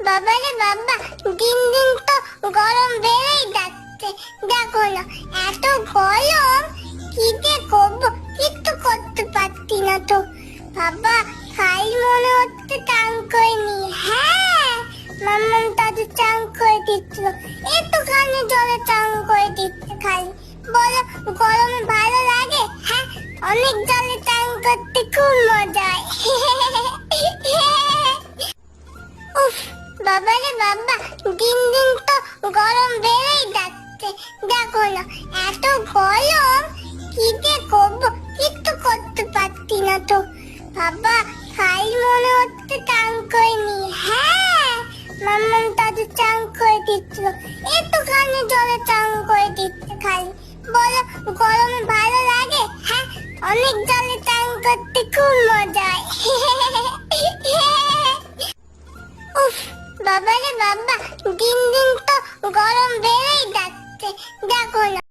বাবারে বাবা, দিন দিন তো গরম বেড়েই যাচ্ছে। দেখো না, এত গরম, কি যে করবো কিচ্ছু করতে পারছি না তো। বাবা, খাই মনে হচ্ছে চান করে নি। হ্যাঁ, মাম্মাম দাদু চান করে দিচ্ছিল, একটুখানি জলে চান করে দিচ্ছে খালি। বলো, গরমে ভালো লাগে? হ্যাঁ, অনেক জলে চান করতে খুব মজা হয়। উফ, বাবারে বাবা, দিন দিন তো গরম বেড়েই যাচ্ছে। দেখো না, এত গরম, কি যে করবো কিচ্ছু করতে পারছি না তো। বাবা, খাই মনে হচ্ছে চান করে নি। হ্যাঁ, মাম্মাম দাদু চান করে দিচ্ছিল, একটুখানি জলে চান করে দিচ্ছে খালি। বলো, গরমে ভালো লাগে? হ্যাঁ, অনেক জলে চান করতে খুব মজা হয়। উফ, বাবারে বাবা, দিন দিন তো গরম বেড়েই যাচ্ছে। দেখো না।